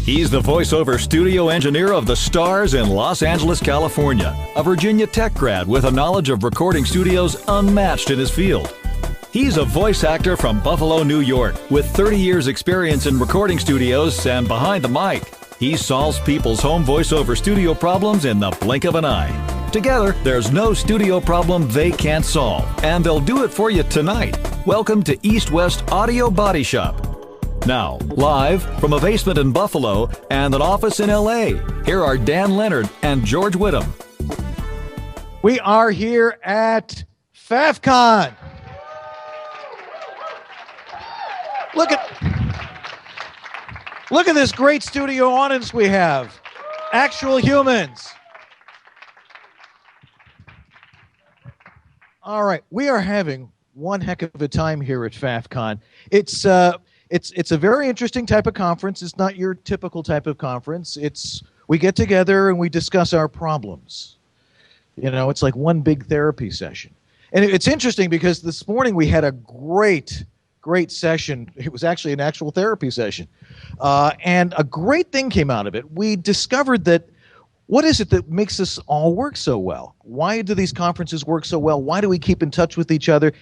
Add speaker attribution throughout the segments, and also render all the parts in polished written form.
Speaker 1: He's the voiceover studio engineer of the Stars in Los Angeles, California, a Virginia Tech grad with a knowledge of recording studios unmatched in his field. He's a voice actor from Buffalo, New York, with 30 years experience in recording studios and behind the mic. He solves people's home voiceover studio problems in the blink of an eye. Together, there's no studio problem they can't solve, and they'll do it for you tonight. Welcome to East West Audio Body Shop. Now, live from a basement in Buffalo and an office in L.A., here are Dan Lenard and George Whittam.
Speaker 2: We are here at FaffCon. Look at this great studio audience we have. Actual humans. All right, we are having one heck of a time here at FaffCon. It's a very interesting type of conference. It's not your typical type of conference. We get together and we discuss our problems. You know, it's like one big therapy session. And it's interesting because this morning we had a great session. It was actually an actual therapy session. And a great thing came out of it. We discovered that what is it that makes us all work so well? Why do these conferences work so well? Why do we keep in touch with each other?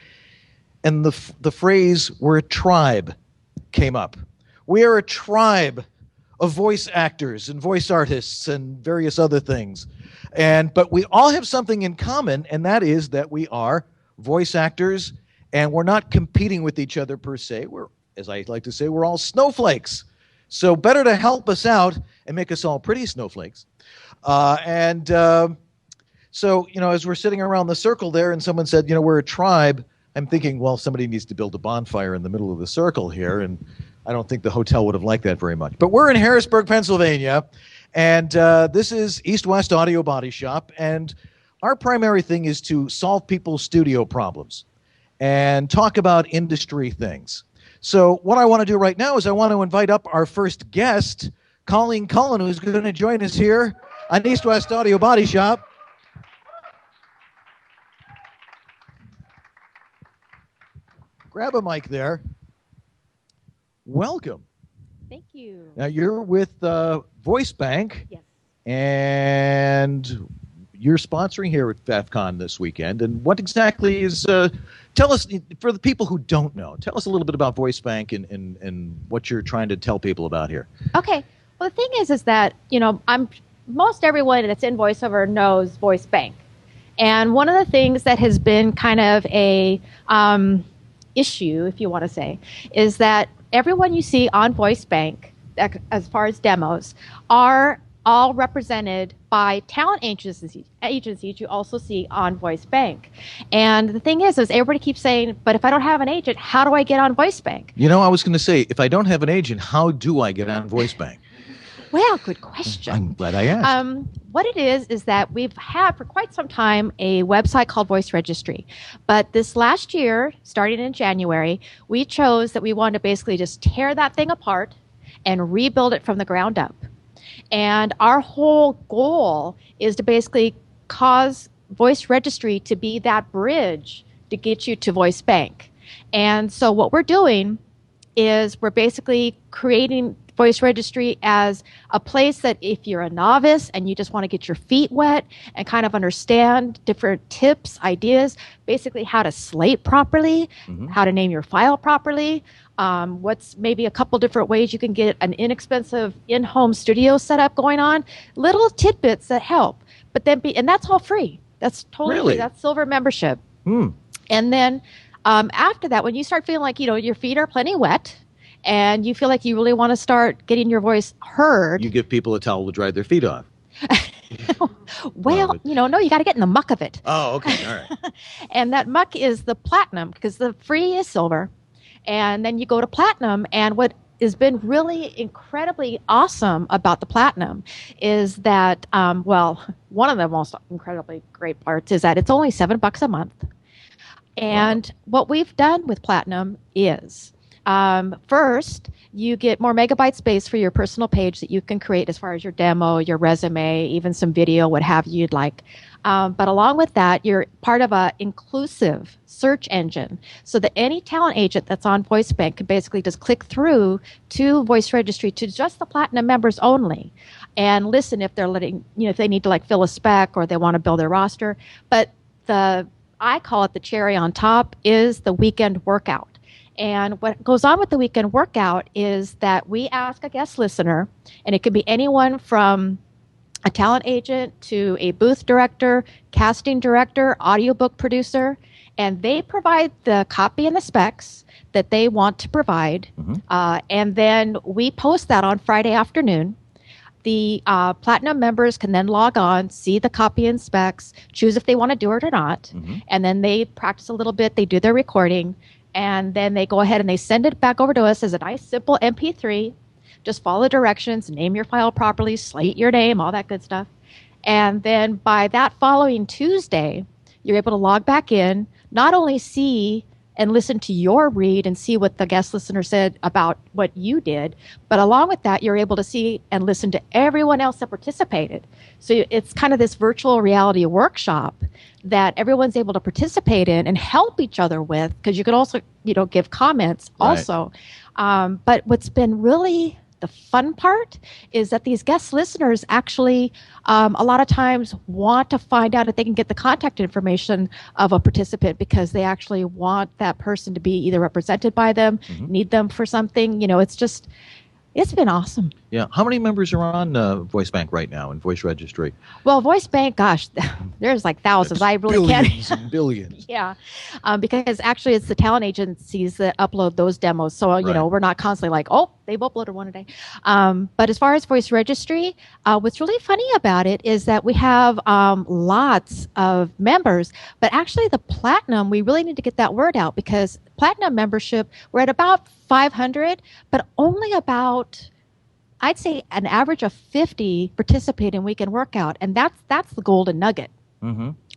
Speaker 2: And the phrase, we're a tribe, came up. We are a tribe of voice actors and voice artists and various other things. But we all have something in common, and that is that we are voice actors, and we're not competing with each other per se. We're, as I like to say, we're all snowflakes. So better to help us out and make us all pretty snowflakes. So, you know, as we're sitting around the circle there and someone said, you know, we're a tribe, I'm thinking, well, somebody needs to build a bonfire in the middle of the circle here, and I don't think the hotel would have liked that very much. But we're in Harrisburg, Pennsylvania, and this is East West Audio Body Shop, and our primary thing is to solve people's studio problems and talk about industry things. So what I want to do right now is I want to invite up our first guest, Colleen Colin, who's going to join us here on East West Audio Body Shop. Grab a mic there. Welcome.
Speaker 3: Thank you.
Speaker 2: Now you're with Voice Bank.
Speaker 3: Yes.
Speaker 2: And you're sponsoring here at FaffCon this weekend. And what exactly is, tell us, for the people who don't know, tell us a little bit about Voice Bank and what you're trying to tell people about here.
Speaker 3: Okay. Well, the thing is that, you know, most everyone that's in voiceover knows Voice Bank. And one of the things that has been kind of a issue, if you want to say, is that everyone you see on Voice Bank, as far as demos, are all represented by talent agencies you also see on Voice Bank. And the thing is everybody keeps saying, but if I don't have an agent, how do I get on Voice Bank?
Speaker 2: You know, I was going to say, if I don't have an agent, how do I get on Voice Bank?
Speaker 3: Well, good question.
Speaker 2: I'm glad I asked.
Speaker 3: What it is that we've had for quite some time a website called Voice Registry. But this last year, starting in January, we chose that we wanted to basically just tear that thing apart and rebuild it from the ground up. And our whole goal is to basically cause Voice Registry to be that bridge to get you to Voice Bank. And so what we're doing is we're basically creating Voice Registry as a place that if you're a novice and you just want to get your feet wet and kind of understand different tips, ideas, basically how to slate properly, how to name your file properly, what's maybe a couple different ways you can get an inexpensive in-home studio setup going on, little tidbits that help. But then and that's all free. That's totally free. That's silver membership. And then after that, when you start feeling like, you know, your feet are plenty wet, and you feel like you really want to start getting your voice heard.
Speaker 2: You give people a towel to dry their feet off.
Speaker 3: Well, you know, no, you got to get in the muck of it.
Speaker 2: Oh, okay. All right.
Speaker 3: And that muck is the platinum, because the free is silver. And then you go to platinum, and what has been really incredibly awesome about the platinum is that, one of the most incredibly great parts is that it's only $7 a month. And what we've done with platinum is First, you get more megabyte space for your personal page that you can create as far as your demo, your resume, even some video, what have you'd like. But along with that, you're part of an inclusive search engine so that any talent agent that's on VoiceBank can basically just click through to Voice Registry to just the Platinum members only and listen if they're if they need to like fill a spec or they want to build their roster. But I call it the cherry on top is the weekend workout. And what goes on with the weekend workout is that we ask a guest listener, and it could be anyone from a talent agent to a booth director, casting director, audiobook producer, and they provide the copy and the specs that they want to provide. And then we post that on Friday afternoon. The Platinum members can then log on, see the copy and specs, choose if they want to do it or not, and then they practice a little bit, they do their recording, and then they go ahead and they send it back over to us as a nice, simple MP3. Just follow the directions, name your file properly, slate your name, all that good stuff. And then by that following Tuesday, you're able to log back in, not only see and listen to your read and see what the guest listener said about what you did, but along with that, you're able to see and listen to everyone else that participated. So it's kind of this virtual reality workshop that everyone's able to participate in and help each other with, because you can also, give comments also. But what's been really the fun part is that these guest listeners actually a lot of times want to find out if they can get the contact information of a participant because they actually want that person to be either represented by them, need them for something. It's been awesome.
Speaker 2: Yeah. How many members are on VoiceBank right now in Voice Registry?
Speaker 3: Well, VoiceBank, gosh, there's like thousands. I really can't.
Speaker 2: Billions and billions.
Speaker 3: Yeah. Because actually it's the talent agencies that upload those demos. So, we're not constantly like, oh, they've uploaded one a day. But as far as Voice Registry, what's really funny about it is that we have lots of members, but actually the Platinum, we really need to get that word out because Platinum membership, we're at about 500, but only about, I'd say, an average of 50 participate in weekend workout, and that's the golden nugget.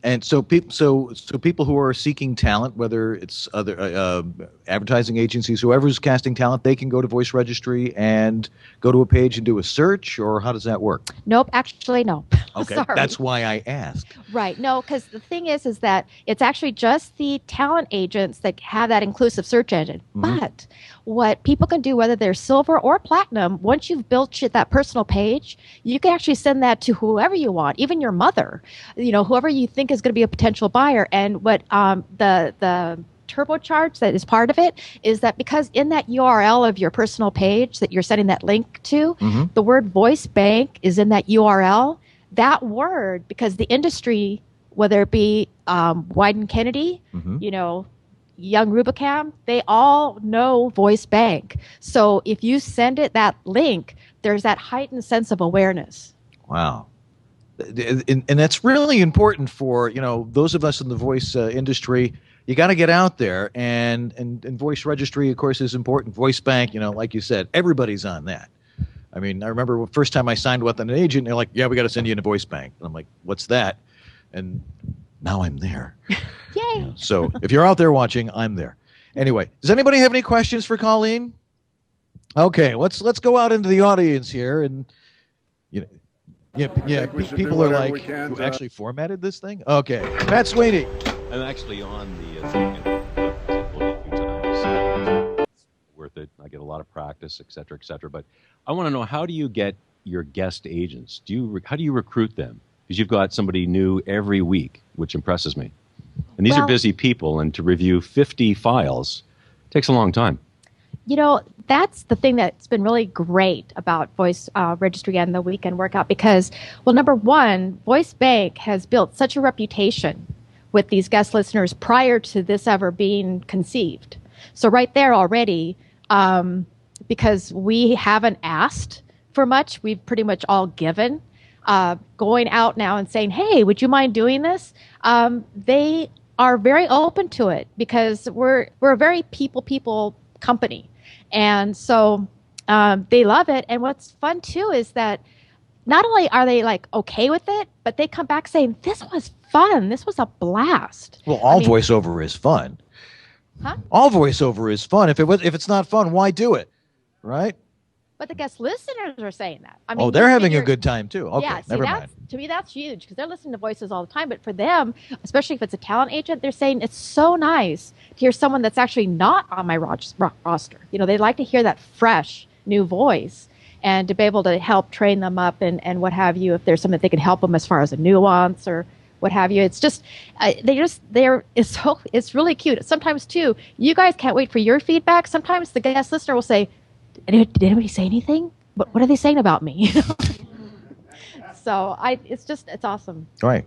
Speaker 2: And so people who are seeking talent, whether it's other advertising agencies, whoever's casting talent, they can go to Voice Registry and go to a page and do a search, or how does that work?
Speaker 3: Nope, actually no.
Speaker 2: Okay,
Speaker 3: Sorry.
Speaker 2: That's why I asked.
Speaker 3: Right, no, because the thing is that it's actually just the talent agents that have that inclusive search engine. But what people can do, whether they're silver or platinum, once you've built that personal page, you can actually send that to whoever you want, even your mother, whoever you think is going to be a potential buyer. And what the turbocharge that is part of it is that because in that URL of your personal page that you're sending that link to, the word voice bank is in that URL. That word, because the industry, whether it be Wyden Kennedy, Young Rubicam, they all know voice bank. So if you send it that link, there's that heightened sense of awareness.
Speaker 2: Wow. And that's really important for, those of us in the voice industry. You got to get out there, and Voice Registry, of course, is important. Voice Bank, like you said, everybody's on that. I mean, I remember the first time I signed with an agent, they're like, yeah, we got to send you in a Voice Bank. And I'm like, what's that? And now I'm there.
Speaker 3: Yay.
Speaker 2: So if you're out there watching, I'm there. Anyway, does anybody have any questions for Colleen? Okay, let's go out into the audience here, and people are like, who actually formatted this thing? Okay, Matt Sweeney.
Speaker 4: I'm actually on the thing tonight, so it's worth it. I get a lot of practice, et cetera, but I want to know, how do you get your guest agents? How do you recruit them? Because you've got somebody new every week, which impresses me. And these are busy people, and to review 50 files takes a long time.
Speaker 3: That's the thing that's been really great about Voice Registry and the weekend workout because, well, number one, Voice Bank has built such a reputation with these guest listeners prior to this ever being conceived. So right there already, because we haven't asked for much, we've pretty much all given. Going out now and saying, hey, would you mind doing this? They are very open to it because we're a very people company. And so they love it. And what's fun, too, is that not only are they like okay with it, but they come back saying, this was fun. This was a blast.
Speaker 2: Well, voiceover is fun.
Speaker 3: Huh?
Speaker 2: All voiceover is fun. If it's not fun, why do it? Right?
Speaker 3: But the guest listeners are saying that. I mean,
Speaker 2: they're having a good time too. Okay,
Speaker 3: yeah, see,
Speaker 2: never mind.
Speaker 3: To me, that's huge because they're listening to voices all the time. But for them, especially if it's a talent agent, they're saying it's so nice to hear someone that's actually not on my roster. You know, they like to hear that fresh, new voice and to be able to help train them up and what have you. If there's something that they can help them as far as a nuance or what have you. It's just, it's really cute. Sometimes too, you guys can't wait for your feedback. Sometimes the guest listener will say, did anybody say anything? What are they saying about me? So it's awesome.
Speaker 2: All right.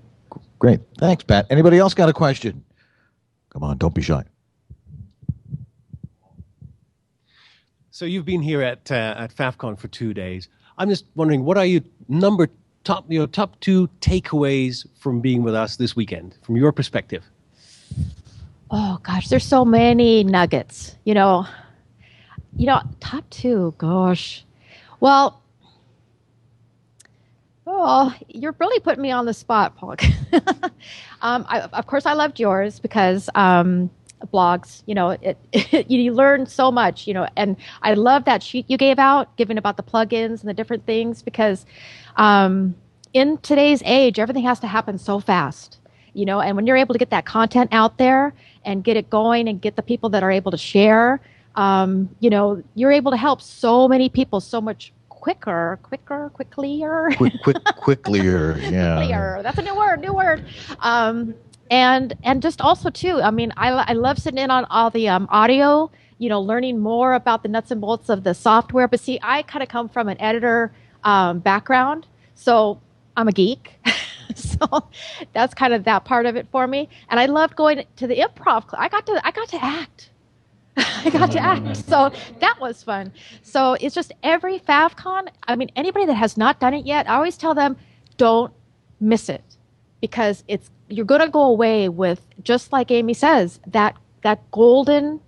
Speaker 2: Great. Thanks, Pat. Anybody else got a question? Come on, don't be shy.
Speaker 5: So you've been here at FaffCon for 2 days. I'm just wondering, what are your top 2 takeaways from being with us this weekend, from your perspective?
Speaker 3: Oh gosh, there's so many nuggets. You know, top 2. Gosh, well, you're really putting me on the spot, Paul. Of course, I loved yours because blogs. You know, you learn so much. You know, and I love that sheet you gave out, giving about the plugins and the different things because in today's age, everything has to happen so fast. You know, and when you're able to get that content out there and get it going and get the people that are able to share, you know, you're able to help so many people so much quicklier.
Speaker 2: Quicklier, yeah.
Speaker 3: Quicklier. That's a new word. And just also too, I mean, I love sitting in on all the audio, you know, learning more about the nuts and bolts of the software. But see, I kind of come from an editor background, so I'm a geek. So that's kind of that part of it for me. And I loved going to the improv. I got to act. I got to act. So that was fun. So it's just every FaffCon. I mean, anybody that has not done it yet, I always tell them, don't miss it because you're going to go away with, just like Amy says, that golden,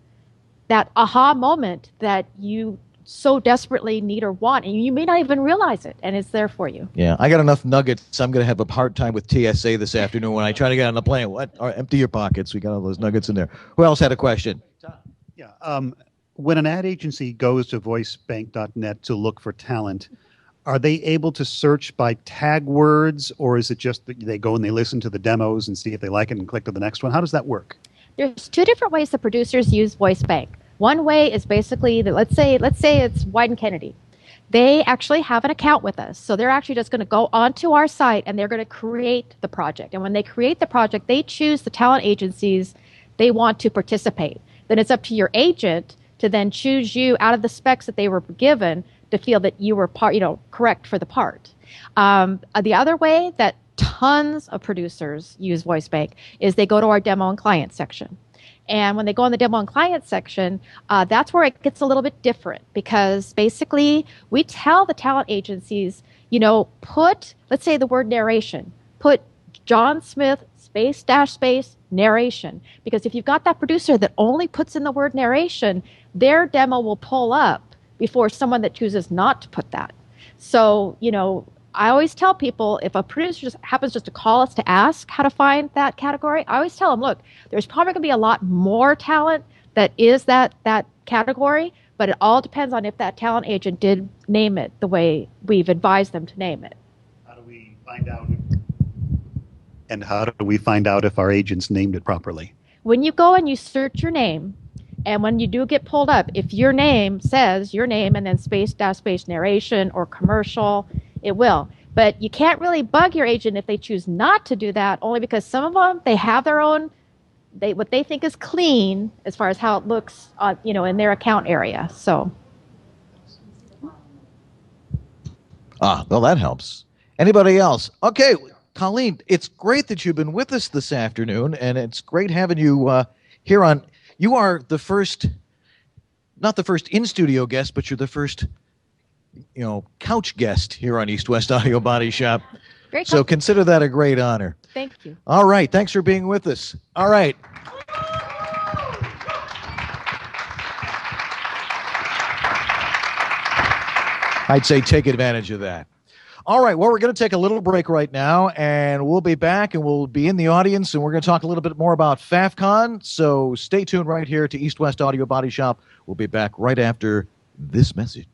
Speaker 3: that aha moment that you so desperately need or want, and you may not even realize it, and it's there for you.
Speaker 2: Yeah, I got enough nuggets. I'm going to have a hard time with TSA this afternoon when I try to get on the plane. What? All right, empty your pockets. We got all those nuggets in there. Who else had a question?
Speaker 6: Yeah. When an ad agency goes to voicebank.net to look for talent, are they able to search by tag words, or is it just that they go and they listen to the demos and see if they like it and click to the next one? How does that work?
Speaker 3: There's 2 different ways the producers use VoiceBank. One way is basically that let's say it's Whittam Kennedy. They actually have an account with us. So they're actually just going to go onto our site and they're going to create the project. And when they create the project, they choose the talent agencies they want to participate. Then it's up to your agent to then choose you out of the specs that they were given to feel that you were correct for the part. The other way that tons of producers use VoiceBank is they go to our demo and client section. And when they go in the demo and client section, that's where it gets a little bit different because basically we tell the talent agencies, you know, let's say the word narration, put John Smith space narration. Because if you've got that producer that only puts in the word narration, their demo will pull up before someone that chooses not to put that. So, you know, I always tell people if a producer just happens just to call us to ask how to find that category, I always tell them, look, there's probably going to be a lot more talent that is that category, but it all depends on if that talent agent did name it the way we've advised them to name it.
Speaker 6: How do we find out? And how do we find out if our agents named it properly?
Speaker 3: When you go and you search your name, and when you do get pulled up, if your name says your name and then space narration or commercial, it will. But you can't really bug your agent if they choose not to do that, only because some of them, they have their own, what they think is clean as far as how it looks, in their account area. So.
Speaker 2: Well, that helps. Anybody else? Okay, Colleen, it's great that you've been with us this afternoon, and it's great having you here on. You are the first, not the first in-studio guest, but you're the first, couch guest here on East West Audio Body Shop. So consider that a great honor.
Speaker 3: Thank you.
Speaker 2: All right. Thanks for being with us. All right. I'd say take advantage of that. All right, well, we're going to take a little break right now, and we'll be back, and we'll be in the audience, and we're going to talk a little bit more about FaffCon. So stay tuned right here to East West Audio Body Shop. We'll be back right after this message.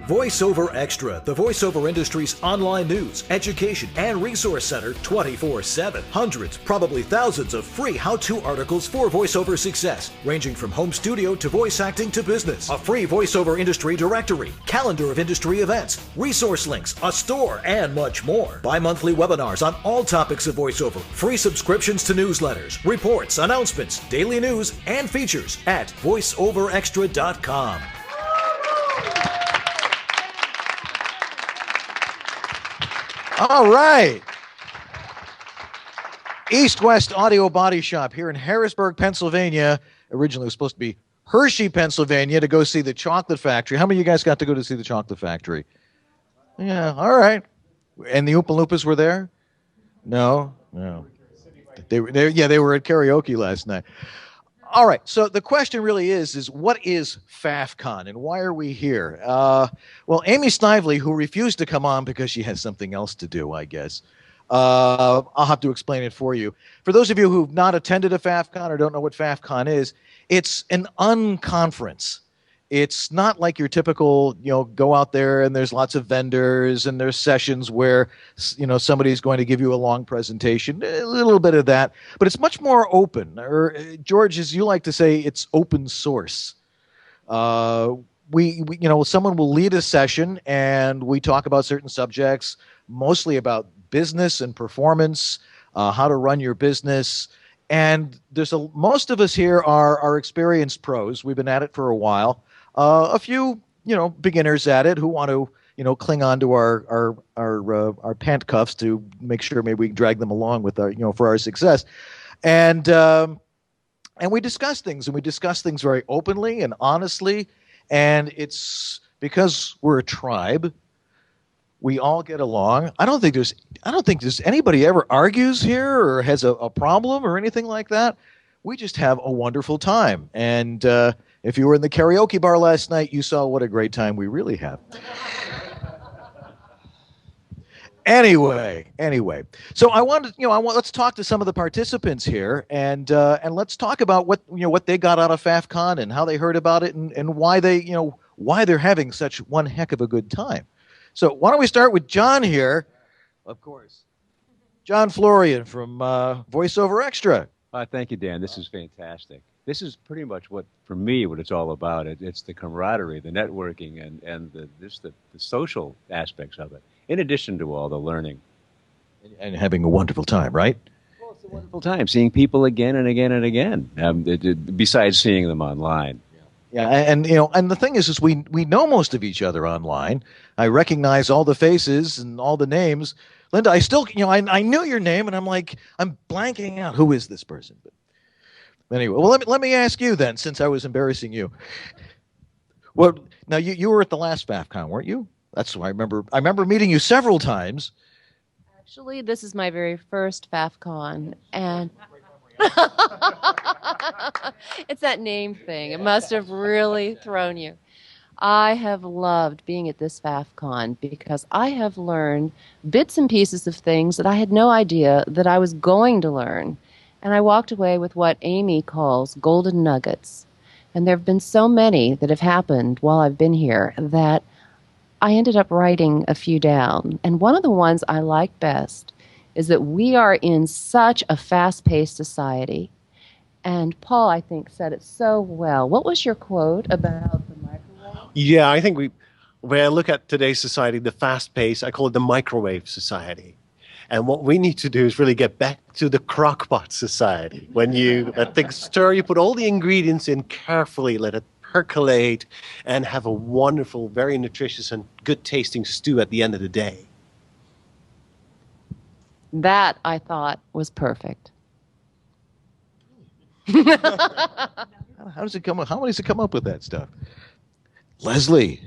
Speaker 1: VoiceOver Extra, the voiceover industry's online news, education, and resource center 24/7. Hundreds, probably thousands of free how-to articles for voiceover success, ranging from home studio to voice acting to business. A free voiceover industry directory, calendar of industry events, resource links, a store, and much more. Bi-monthly webinars on all topics of voiceover, free subscriptions to newsletters, reports, announcements, daily news, and features at voiceoverextra.com.
Speaker 2: All right. East West Audio Body Shop here in Harrisburg, Pennsylvania. Originally it was supposed to be Hershey, Pennsylvania, to go see the chocolate factory. How many of you guys got to go to see the chocolate factory? Yeah, all right. And the Oompa Loompas were there? No. They were at karaoke last night. All right, so the question really is what is FaffCon and why are we here? Well, Amy Snively, who refused to come on because she has something else to do, I guess. I'll have to explain it for you. For those of you who've not attended a FaffCon or don't know what FaffCon is, it's an unconference. It's not like your typical, go out there and there's lots of vendors and there's sessions where, somebody's going to give you a long presentation, a little bit of that, but it's much more open. Or, George, as you like to say, it's open source. Someone will lead a session and we talk about certain subjects, mostly about business and performance, how to run your business. And most of us here are experienced pros. We've been at it for a while. A few, beginners at it who want to, cling on to our pant cuffs to make sure maybe we can drag them along with our, for our success. And we discuss things, and we discuss things very openly and honestly. And it's because we're a tribe. We all get along. I don't think there's anybody ever argues here or has a problem or anything like that. We just have a wonderful time. And if you were in the karaoke bar last night, you saw what a great time we really have. Anyway. So let's talk to some of the participants here, and let's talk about what they got out of FaffCon and how they heard about it, and why they're having such one heck of a good time. So why don't we start with John here, of course. John Florian from VoiceOver Extra.
Speaker 4: Thank you, Dan. This is fantastic. This is pretty much what it's all about. It's the camaraderie, the networking, and the social aspects of it, in addition to all the learning.
Speaker 2: And having a wonderful time, right?
Speaker 4: Well, it's a wonderful time, seeing people again and again and again, besides seeing them online.
Speaker 2: Yeah, and the thing is we know most of each other online. I recognize all the faces and all the names. Linda, I still, I knew your name, and I'm blanking out. Who is this person? But anyway, well, let me ask you then, since I was embarrassing you. Well, now you were at the last FaffCon, weren't you? That's what I remember. I remember meeting you several times.
Speaker 7: Actually, this is my very first FaffCon, and it's that name thing. It must have really thrown you. I have loved being at this FaffCon because I have learned bits and pieces of things that I had no idea that I was going to learn. And I walked away with what Amy calls golden nuggets. And there have been so many that have happened while I've been here that I ended up writing a few down. And one of the ones I like best is that we are in such a fast-paced society. And Paul, I think, said it so well. What was your quote about the microwave?
Speaker 5: Yeah, I think when I look at today's society, the fast pace, I call it the microwave society. And what we need to do is really get back to the crockpot society. When you let things stir, you put all the ingredients in carefully, let it percolate, and have a wonderful, very nutritious and good tasting stew at the end of the day.
Speaker 7: That, I thought, was perfect.
Speaker 2: How does it come up with that stuff? Leslie,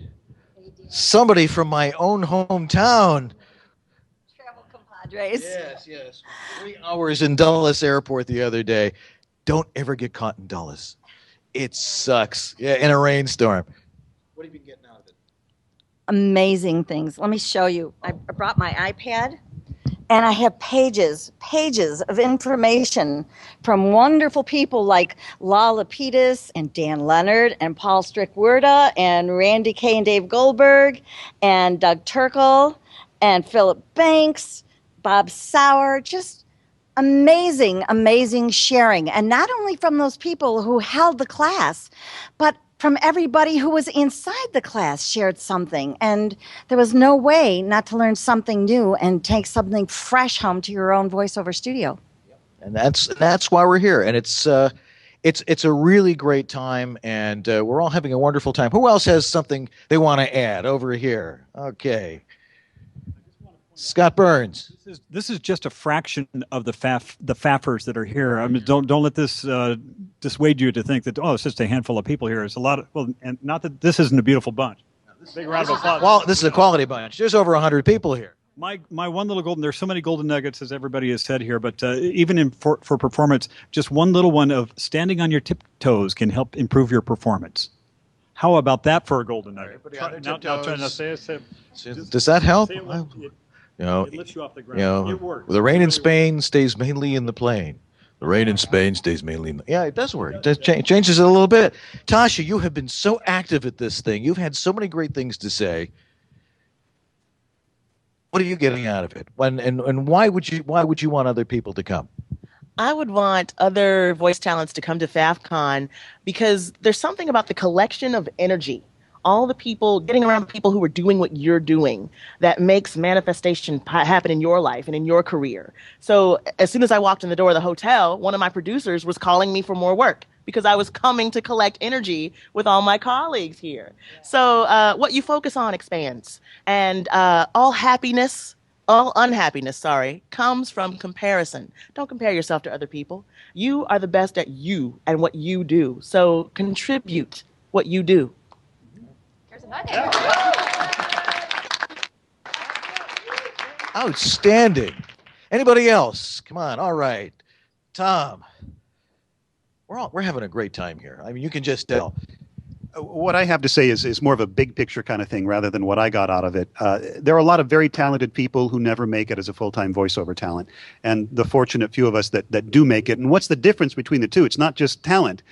Speaker 2: somebody from my own hometown.
Speaker 8: Travel compadres.
Speaker 2: Yes. 3 hours in Dulles Airport the other day. Don't ever get caught in Dulles. It sucks. Yeah, in a rainstorm. What have you been getting out of it?
Speaker 8: amazing things. Let me show you. I brought my iPad, and I have pages of information from wonderful people like Lala Lapidus and Dan Lenard and Paul Strickwerda and Randy Kay and Dave Goldberg and Doug Turkle and Philip Banks, Bob Sauer, just amazing sharing. And not only from those people who held the class, but from everybody who was inside the class shared something. And there was no way not to learn something new and take something fresh home to your own voiceover studio.
Speaker 2: And that's why we're here. And it's a really great time, and we're all having a wonderful time. Who else has something they want to add over here? Okay. Scott Burns.
Speaker 9: This is just a fraction of the faffers that are here. I mean, don't let this dissuade you to think that it's just a handful of people here. It's a lot of and not that this isn't a beautiful bunch. Big round of applause.
Speaker 2: Well, this is a quality bunch. There's over 100 people here.
Speaker 9: My one little golden. There's so many golden nuggets, as everybody has said here, but even for performance, just one little one of standing on your tiptoes can help improve your performance. How about that for a golden nugget?
Speaker 2: Does that help?
Speaker 9: It lifts you off the ground. It works.
Speaker 2: The rain in Spain stays mainly in the plain. The rain in Spain stays mainly in the... Yeah, it does work. It does changes it a little bit. Tasha, you have been so active at this thing. You've had so many great things to say. What are you getting out of it? And why would you want other people to come?
Speaker 10: I would want other voice talents to come to FaffCon because there's something about the collection of energy. All the people, getting around people who are doing what you're doing, that makes manifestation happen in your life and in your career. So as soon as I walked in the door of the hotel, one of my producers was calling me for more work because I was coming to collect energy with all my colleagues here. So what you focus on expands. And all unhappiness, comes from comparison. Don't compare yourself to other people. You are the best at you and what you do. So contribute what you do.
Speaker 2: Outstanding. Anybody else? Come on. All right. Tom. We're having a great time here. I mean, you can just tell.
Speaker 6: What I have to say is more of a big picture kind of thing rather than what I got out of it. There are a lot of very talented people who never make it as a full-time voiceover talent, and the fortunate few of us that do make it. And what's the difference between the two? It's not just talent.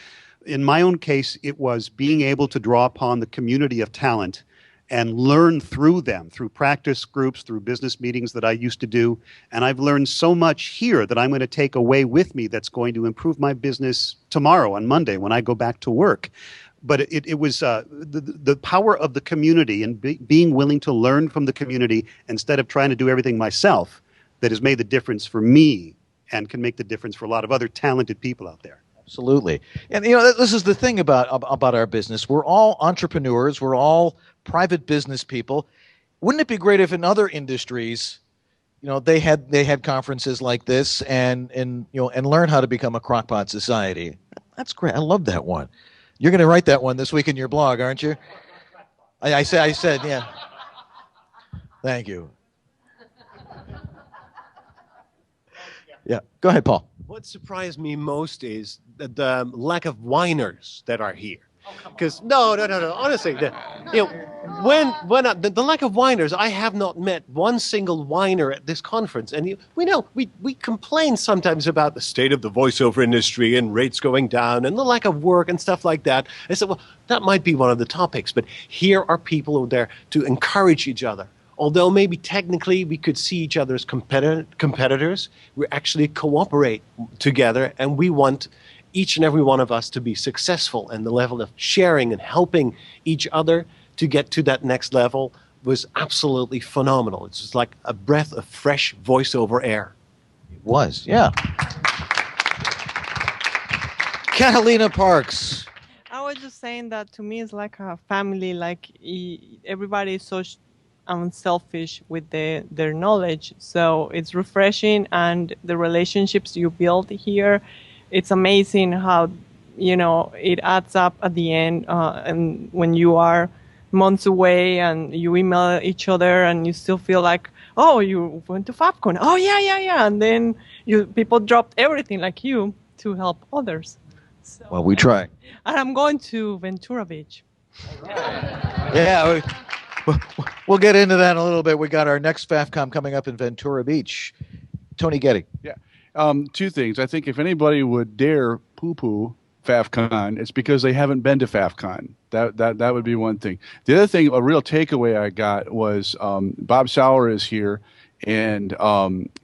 Speaker 6: In my own case, it was being able to draw upon the community of talent and learn through them, through practice groups, through business meetings that I used to do. And I've learned so much here that I'm going to take away with me that's going to improve my business tomorrow on Monday when I go back to work. But it was the power of the community and being willing to learn from the community instead of trying to do everything myself that has made the difference for me and can make the difference for a lot of other talented people out there.
Speaker 2: Absolutely. And, this is the thing about our business. We're all entrepreneurs. We're all private business people. Wouldn't it be great if in other industries, they had conferences like this and learn how to become a crockpot society? That's great. I love that one. You're going to write that one this week in your blog, aren't you? I said, yeah. Thank you. Yeah. Go ahead, Paul.
Speaker 5: What surprised me most is the lack of whiners that are here. Because no. Honestly, the lack of whiners, I have not met one single whiner at this conference. And we complain sometimes about the state of the voiceover industry and rates going down and the lack of work and stuff like that. I said, well, that might be one of the topics, but here are people who are there to encourage each other. Although maybe technically we could see each other as competitors, we actually cooperate together, and we want each and every one of us to be successful. And the level of sharing and helping each other to get to that next level was absolutely phenomenal. It's just like a breath of fresh voiceover air.
Speaker 2: It was, yeah. Catalina Parks.
Speaker 11: I was just saying that to me it's like a family, like everybody is so unselfish with their knowledge. So it's refreshing, and the relationships you build here, it's amazing how, it adds up at the end. And when you are months away and you email each other and you still feel like, oh, you went to FaffCon. Oh, yeah. And then people dropped everything like you to help others. So,
Speaker 2: well, we try.
Speaker 11: And I'm going to Ventura Beach.
Speaker 2: Yeah. We'll get into that in a little bit. We got our next FaffCon coming up in Ventura Beach. Tony Getty.
Speaker 12: Yeah. Two things. I think if anybody would dare poo-poo FaffCon, it's because they haven't been to FaffCon. That would be one thing. The other thing, a real takeaway I got was Bob Sauer is here, and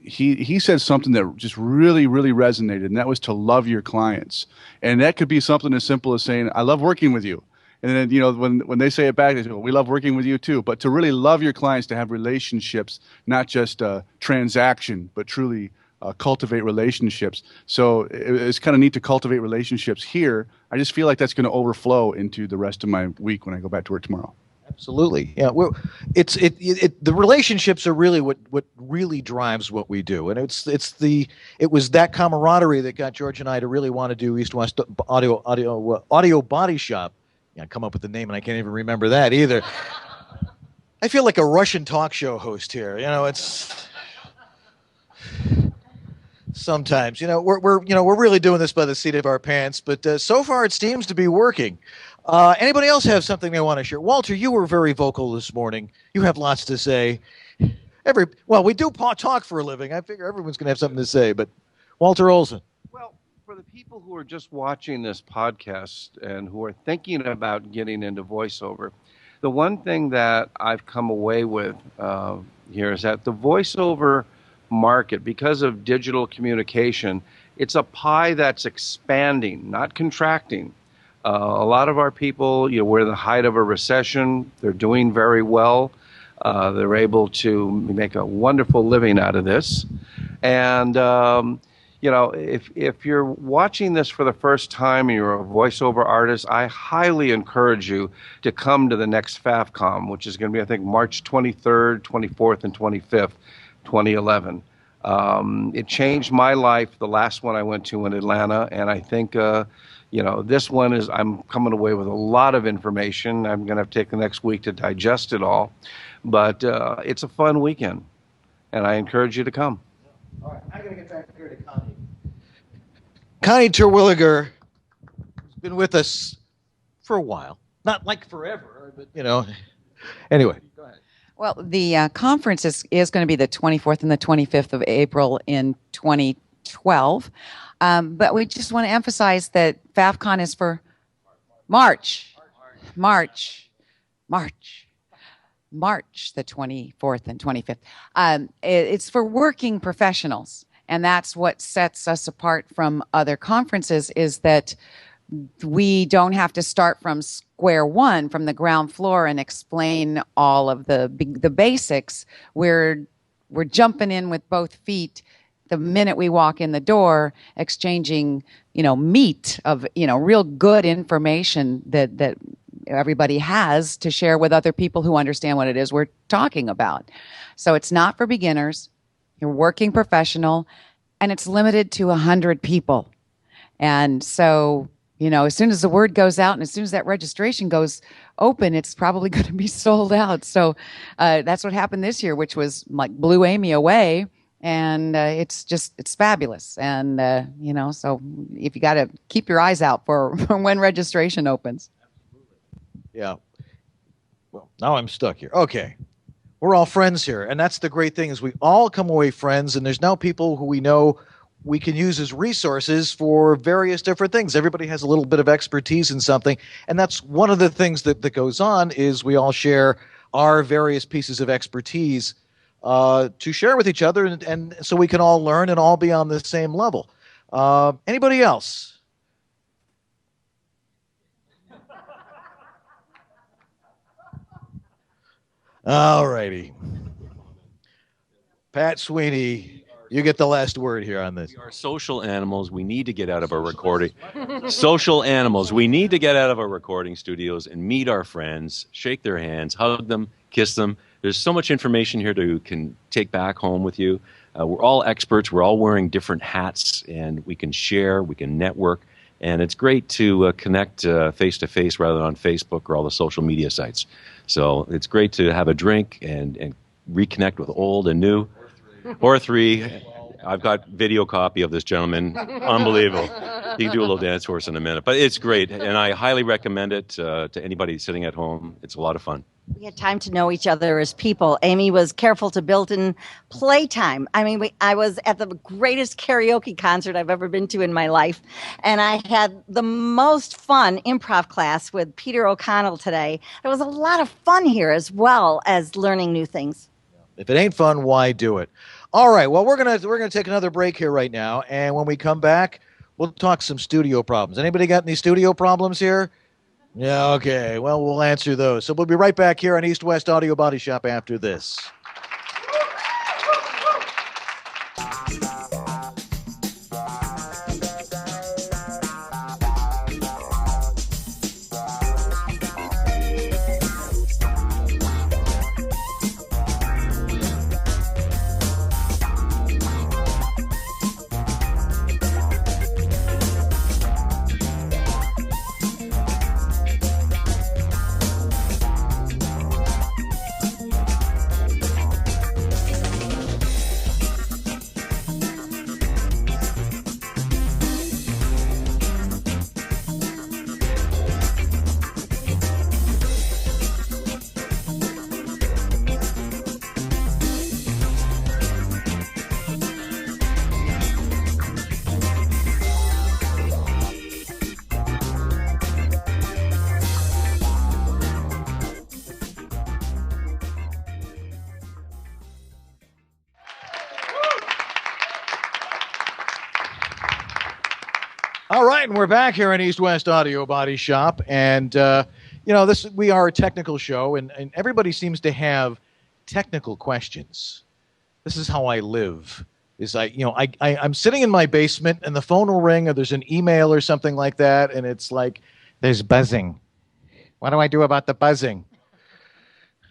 Speaker 12: he said something that just really, really resonated, and that was to love your clients. And that could be something as simple as saying, I love working with you. And then, you know, when they say it back, they say, well, we love working with you too. But to really love your clients, to have relationships, not just a transaction, but truly cultivate relationships. So it's kind of neat to cultivate relationships here. I just feel like that's going to overflow into the rest of my week when I go back to work tomorrow.
Speaker 2: Absolutely. Yeah. Well, the relationships are really what really drives what we do. And it was that camaraderie that got George and I to really want to do East West Audio Body Shop. Yeah, I come up with the name and I can't even remember that either. I feel like a Russian talk show host here. You know, it's sometimes, you know, we're really doing this by the seat of our pants, but so far it seems to be working. Anybody else have something they want to share? Walter, you were very vocal this morning. You have lots to say. We do talk for a living. I figure everyone's going to have something to say, but Walter Olson.
Speaker 13: Well, for the people who are just watching this podcast and who are thinking about getting into voiceover, the one thing that I've come away with here is that the voiceover market, because of digital communication, it's a pie that's expanding, not contracting. A lot of our people, you know, we're in the height of a recession. They're doing very well. They're able to make a wonderful living out of this. And you know, if you're watching this for the first time and you're a voiceover artist, I highly encourage you to come to the next FaffCon, which is going to be, I think, March 23rd, 24th, and 25th, 2011. It changed my life, the last one I went to in Atlanta, and I think, you know, this one is, I'm coming away with a lot of information. I'm going to have to take the next week to digest it all. But it's a fun weekend, and I encourage you to come.
Speaker 2: All right, I'm going to get back here to Connie. Connie Terwilliger has been with us for a while. Not like forever, but, you know. Anyway, go ahead.
Speaker 14: Well, the conference is going to be the 24th and the 25th of April in 2012. But we just want to emphasize that FaffCon is for March, the 24th and 25th. It's for working professionals, and that's what sets us apart from other conferences, is that we don't have to start from square one, from the ground floor, and explain all of the basics. We're jumping in with both feet the minute we walk in the door, exchanging, you know, meat of, you know, real good information that everybody has to share with other people who understand what it is we're talking about. So it's not for beginners. You're working professional, and it's limited to 100 people. And so, you know, as soon as the word goes out and as soon as that registration goes open, it's probably going to be sold out. So that's what happened this year, which was like blew Amy away. And it's fabulous. And, you know, so if you got to keep your eyes out for when registration opens.
Speaker 2: Yeah. Well, now I'm stuck here. Okay. We're all friends here. And that's the great thing, is we all come away friends. And there's now people who we know we can use as resources for various different things. Everybody has a little bit of expertise in something. And that's one of the things that goes on, is we all share our various pieces of expertise to share with each other, and so we can all learn and all be on the same level. Anybody else? All righty. Pat Sweeney, you get the last word here on this.
Speaker 4: We are social animals. We need to get out of our recording. Social animals. We need to get out of our recording studios and meet our friends, shake their hands, hug them, kiss them. There's so much information here to can take back home with you. We're all experts. We're all wearing different hats, and we can share, we can network, and it's great to connect face-to-face rather than on Facebook or all the social media sites. So it's great to have a drink and reconnect with old and new. Or three. I've got video copy of this gentleman. Unbelievable. You can do a little dance for us in a minute. But it's great, and I highly recommend it to anybody sitting at home. It's a lot of fun.
Speaker 8: We had time to know each other as people. Amy was careful to build in playtime. I mean, I was at the greatest karaoke concert I've ever been to in my life, and I had the most fun improv class with Peter O'Connell today. There was a lot of fun here as well as learning new things.
Speaker 2: If it ain't fun, why do it? All right, well, we're gonna take another break here right now, and when we come back, we'll talk some studio problems. Anybody got any studio problems here? Yeah, okay. Well, we'll answer those. So we'll be right back here on East West Audio Body Shop after this. All right, and we're back here in East West Audio Body Shop, and we are a technical show, and everybody seems to have technical questions. This is how I live. I'm sitting in my basement, and the phone will ring, or there's an email or something like that, and it's like, there's buzzing. What do I do about the buzzing?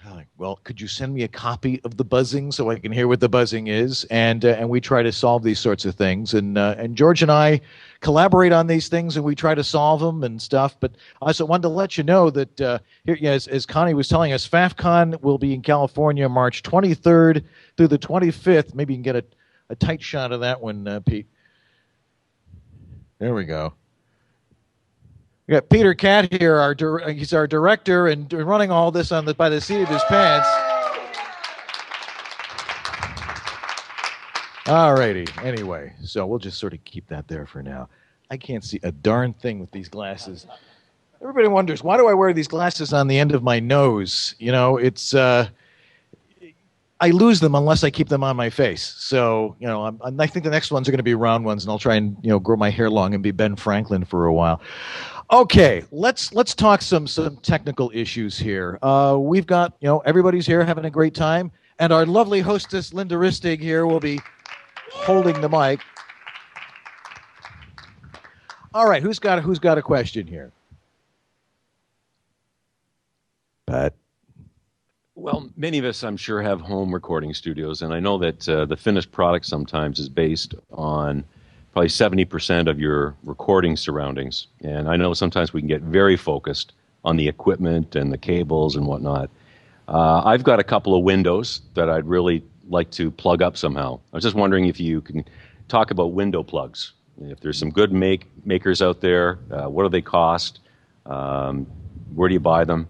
Speaker 2: I'm like, well, could you send me a copy of the buzzing so I can hear what the buzzing is? And we try to solve these sorts of things. And George and I collaborate on these things, and we try to solve them and stuff. But I also wanted to let you know that, as Connie was telling us, FaffCon will be in California March 23rd through the 25th. Maybe you can get a tight shot of that one, Pete. There we go. We got Peter Catt here. He's our director and running all this by the seat of his pants. All righty. Anyway, so we'll just sort of keep that there for now. I can't see a darn thing with these glasses. Everybody wonders, why do I wear these glasses on the end of my nose? It's I lose them unless I keep them on my face. So, I think the next ones are going to be round ones, and I'll try and grow my hair long and be Ben Franklin for a while. Okay, let's talk some technical issues here. We've got, everybody's here having a great time, and our lovely hostess Linda Ristig here will be holding the mic. All right, who's got a question here? Pat.
Speaker 4: Well, many of us, I'm sure, have home recording studios, and I know that the finished product sometimes is based on probably 70% of your recording surroundings. And I know sometimes we can get very focused on the equipment and the cables and whatnot. I've got a couple of windows that I'd really like to plug up somehow. I was just wondering if you can talk about window plugs. If there's some good makers out there, what do they cost? Where do you buy them?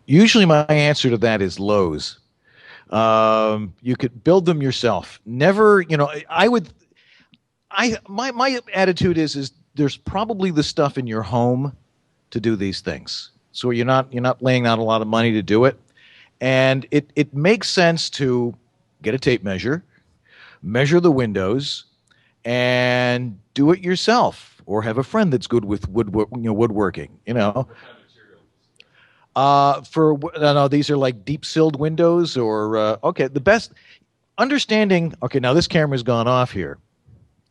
Speaker 2: Usually my answer to that is Lowe's. You could build them yourself. Never, my attitude is there's probably the stuff in your home to do these things. So you're not laying out a lot of money to do it. And it makes sense to get a tape measure, measure the windows, and do it yourself, or have a friend that's good with woodworking, these are like deep-silled windows, or okay, the best understanding. Okay, now this camera's gone off here.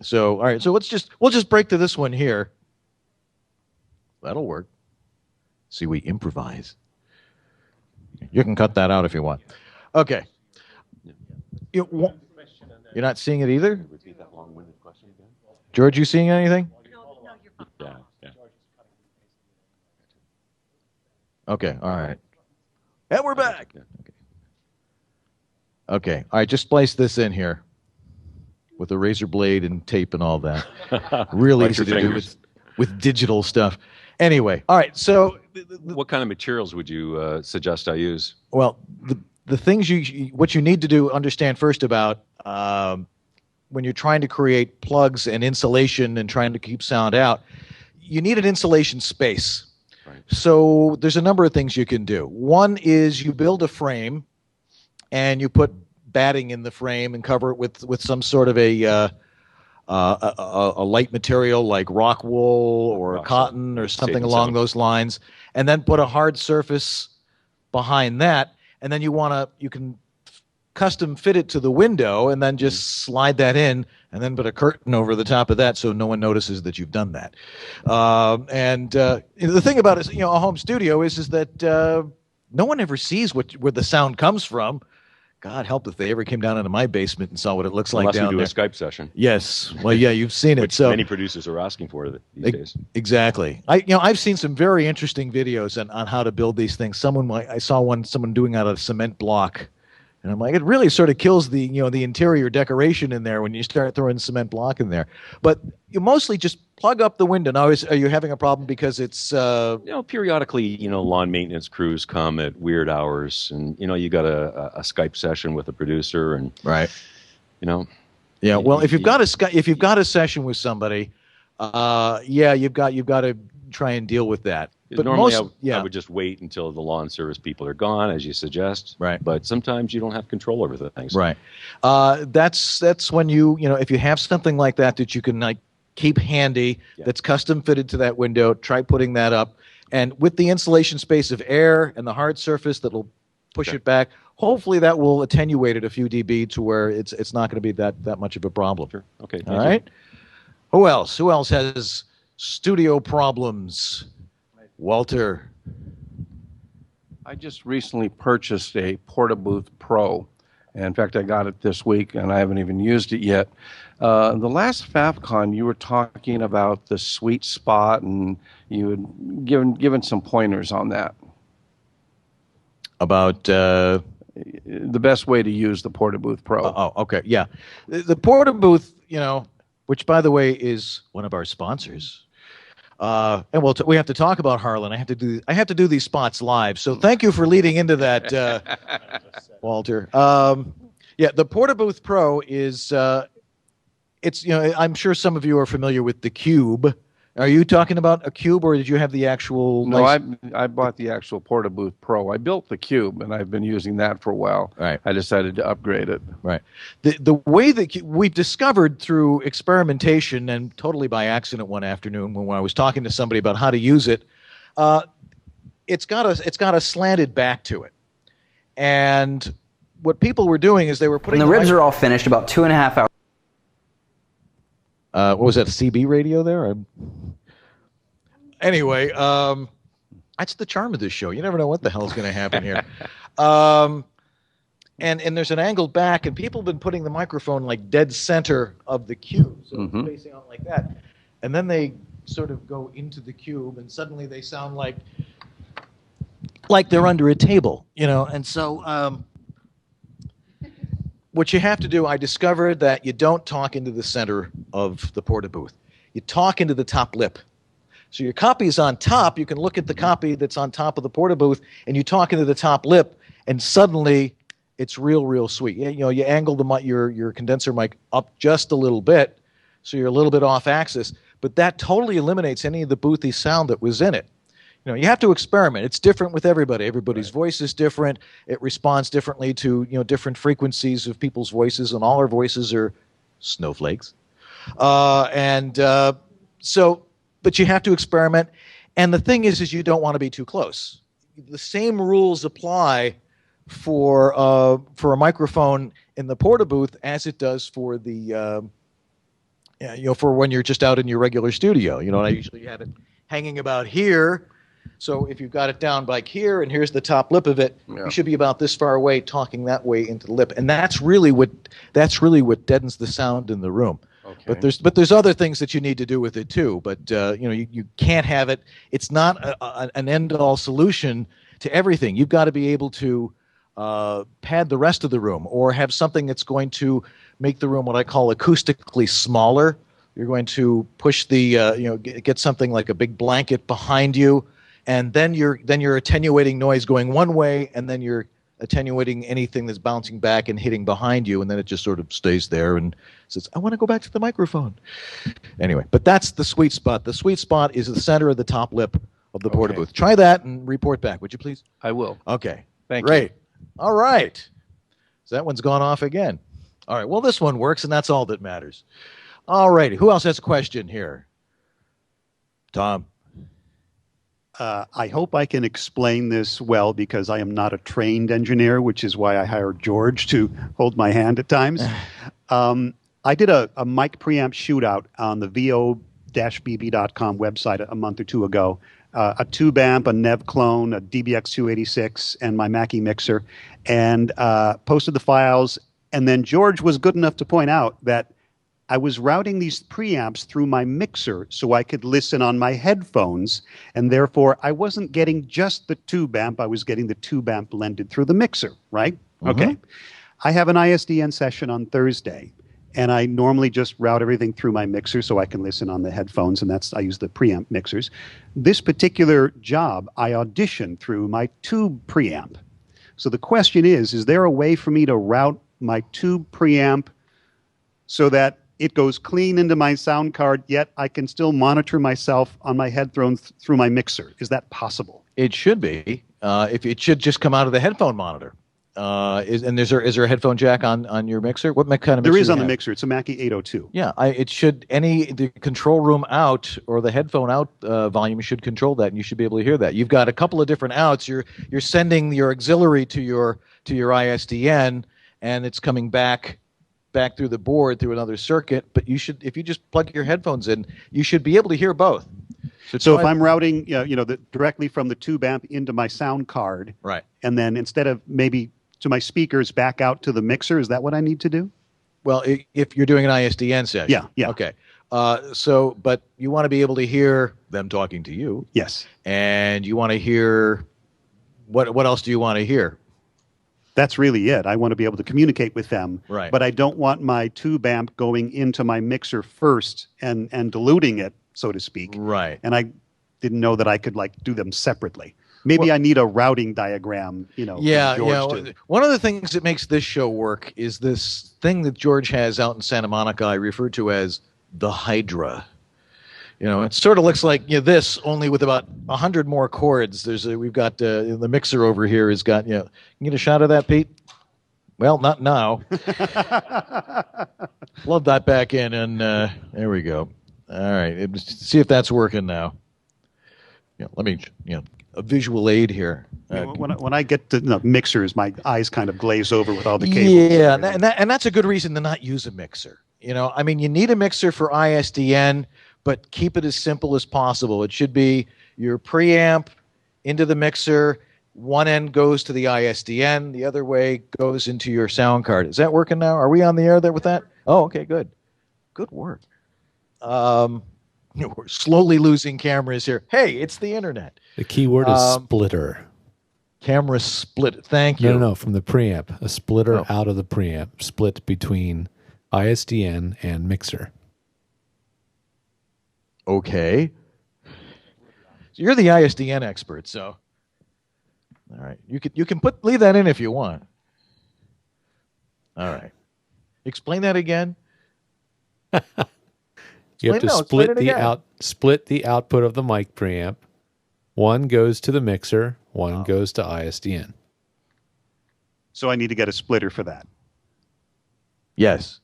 Speaker 2: So, all right, so we'll just break to this one here. That'll work. See, we improvise. You can cut that out if you want. Okay. You're not seeing it either?
Speaker 4: Repeat that long-winded question again.
Speaker 2: George, you seeing anything?
Speaker 4: No, you're fine. Yeah.
Speaker 2: Okay, all right. And we're back. Okay, all right, just place this in here. with a razor blade and tape and all that. Really
Speaker 4: Like
Speaker 2: easy
Speaker 4: your
Speaker 2: to do
Speaker 4: fingers.
Speaker 2: with digital stuff. Anyway, all right. So,
Speaker 4: What kind of materials would you suggest I use?
Speaker 2: well, the things what you need to do understand first about when you're trying to create plugs and insulation and trying to keep sound out, you need an insulation space.
Speaker 4: Right.
Speaker 2: So there's a number of things you can do. One is you build a frame and you put batting in the frame and cover it with some sort of a light material like rock wool or cotton or something along those lines, and then put a hard surface behind that, and then you can custom fit it to the window and then just slide that in and then put a curtain over the top of that so no one notices that you've done that. The thing about it, a home studio is that no one ever sees where the sound comes from. God help if they ever came down into my basement and saw what it looks like
Speaker 4: Unless
Speaker 2: down
Speaker 4: we do
Speaker 2: there.
Speaker 4: a Skype session.
Speaker 2: Yes. Well, yeah, you've seen it.
Speaker 4: Which
Speaker 2: So
Speaker 4: many producers are asking for these days.
Speaker 2: exactly. I've seen some very interesting videos on how to build these things. I saw someone doing out of cement block, and I'm like, it really sort of kills the interior decoration in there when you start throwing cement block in there. But you mostly just plug up the window. Now, are you having a problem because it's
Speaker 4: periodically, lawn maintenance crews come at weird hours, and you got a Skype session with a producer, and
Speaker 2: right,
Speaker 4: yeah.
Speaker 2: Well, if you've got a session with somebody, you've got to try and deal with that. But
Speaker 4: normally, I would just wait until the lawn service people are gone, as you suggest.
Speaker 2: Right.
Speaker 4: But sometimes you don't have control over the things.
Speaker 2: Right. That's when if you have something like that you can keep handy, that's custom fitted to that window, try putting that up, and with the insulation space of air and the hard surface that'll push it back, hopefully that will attenuate it a few dB to where it's not going to be that much of a problem.
Speaker 4: Sure. Okay.
Speaker 2: All right. Who else has studio problems? Walter.
Speaker 13: I just recently purchased a Portabooth Pro. And in fact, I got it this week, and I haven't even used it yet. The last FaffCon, you were talking about the sweet spot, and you had given some pointers on that.
Speaker 2: About
Speaker 13: the best way to use the Portabooth Pro.
Speaker 2: Okay, yeah. The Portabooth, which, by the way, is one of our sponsors. And we have to talk about Harlan. I have to do these spots live. So thank you for leading into that, Walter. The Portabooth Pro is I'm sure some of you are familiar with the Cube. Are you talking about a Cube, or did you have the actual?
Speaker 13: No, I bought the actual Portabooth Pro. I built the Cube, and I've been using that for a while.
Speaker 2: Right.
Speaker 13: I decided to upgrade it.
Speaker 2: Right. The way that we've discovered through experimentation and totally by accident one afternoon when I was talking to somebody about how to use it, it's got a slanted back to it, and what people were doing is they were putting
Speaker 15: the ribs are all finished about 2.5 hours.
Speaker 2: What was that, a CB radio there? Anyway, that's the charm of this show. You never know what the hell's going to happen here. And there's an angled back, and people have been putting the microphone dead center of the cube, so it's facing out like that. And then they sort of go into the cube, and suddenly they sound like they're under a table, And so what you have to do, I discovered that you don't talk into the center of the Portabooth. You talk into the top lip. So your copy is on top. You can look at the copy that's on top of the Portabooth, and you talk into the top lip, and suddenly it's real sweet. You angle your condenser mic up just a little bit, so you're a little bit off axis, but that totally eliminates any of the boothy sound that was in it. You have to experiment. It's different with everybody. Everybody's voice is different. It responds differently to different frequencies of people's voices, and all our voices are snowflakes. But you have to experiment. And the thing is you don't want to be too close. The same rules apply for a microphone in the Portabooth as it does for the for when you're just out in your regular studio. And I usually have it hanging about here. So if you've got it down like here, and here's the top lip of it, you should be about this far away, talking that way into the lip, and that's really what deadens the sound in the room. Okay. But there's other things that you need to do with it too. But you can't have it. It's not an end all solution to everything. You've got to be able to pad the rest of the room, or have something that's going to make the room what I call acoustically smaller. You're going to push the, get something like a big blanket behind you, and then you're attenuating noise going one way, and then you're attenuating anything that's bouncing back and hitting behind you, and then it just sort of stays there and says, I want to go back to the microphone. Anyway, but that's the sweet spot. The sweet spot is the center of the top lip of the porta booth. Try that and report back, would you please?
Speaker 13: I will.
Speaker 2: Okay.
Speaker 13: Thank
Speaker 2: Great.
Speaker 13: you.
Speaker 2: All right. So that one's gone off again. All right. Well, this one works, and that's all that matters. All righty. Who else has a question here? Tom.
Speaker 6: I hope I can explain this well because I am not a trained engineer, which is why I hired George to hold my hand at times. I did a mic preamp shootout on the vo-bb.com website a month or two ago. A tube amp, a Nev clone, a DBX286, and my Mackie mixer, and posted the files. And then George was good enough to point out that I was routing these preamps through my mixer so I could listen on my headphones, and therefore I wasn't getting just the tube amp, I was getting the tube amp blended through the mixer, right? Okay. I have an ISDN session on Thursday, and I normally just route everything through my mixer so I can listen on the headphones, and I use the preamp mixers. This particular job, I auditioned through my tube preamp. So the question is there a way for me to route my tube preamp so that it goes clean into my sound card, yet I can still monitor myself on my headphones through my mixer? Is that possible?
Speaker 2: It should be. If it should just come out of the headphone monitor. Is there a headphone jack on your mixer? What kind of mixer?
Speaker 6: There is
Speaker 2: do you
Speaker 6: on the
Speaker 2: have?
Speaker 6: mixer. It's a Mackie 802.
Speaker 2: Yeah, it should. The control room out or the headphone out volume should control that, and you should be able to hear that. You've got a couple of different outs. You're sending your auxiliary to your ISDN, and it's coming back through the board through another circuit. But you should, if you just plug your headphones in, you should be able to hear both.
Speaker 6: So if I'm routing, directly from the tube amp into my sound card,
Speaker 2: right,
Speaker 6: and then instead of maybe to my speakers back out to the mixer, is that what I need to do?
Speaker 2: Well, if you're doing an ISDN session.
Speaker 6: Yeah.
Speaker 2: Okay. But you want to be able to hear them talking to you.
Speaker 6: Yes.
Speaker 2: And you want to hear, what else do you want to hear?
Speaker 6: That's really it. I want to be able to communicate with them.
Speaker 2: Right.
Speaker 6: But I don't want my tube amp going into my mixer first and diluting it, so to speak.
Speaker 2: Right.
Speaker 6: And I didn't know that I could do them separately. Maybe I need a routing diagram,
Speaker 2: Yeah,
Speaker 6: George to...
Speaker 2: One of the things that makes this show work is this thing that George has out in Santa Monica I refer to as the Hydra. It sort of looks like this, only with about 100 more chords. We've got the mixer over here has got, can you get a shot of that, Pete? Well, not now. Plug that back in, and there we go. All right, see if that's working now. Let me, a visual aid here.
Speaker 6: When I get to mixers, my eyes kind of glaze over with all the cables.
Speaker 2: Yeah, and that's a good reason to not use a mixer. You need a mixer for ISDN, but keep it as simple as possible. It should be your preamp into the mixer. One end goes to the ISDN. The other way goes into your sound card. Is that working now? Are we on the air there with that? Oh, okay, good. Good work. We're slowly losing cameras here. Hey, it's the internet.
Speaker 16: The key word is splitter.
Speaker 2: Camera split. Thank you.
Speaker 16: No, from the preamp. A splitter out of the preamp. Split between ISDN and mixer.
Speaker 2: Okay. So you're the ISDN expert, so all right. You can leave that in if you want. All right. Explain that again.
Speaker 16: You have to split the output of the mic preamp. One goes to the mixer, one goes to ISDN.
Speaker 6: So I need to get a splitter for that.
Speaker 2: Yes.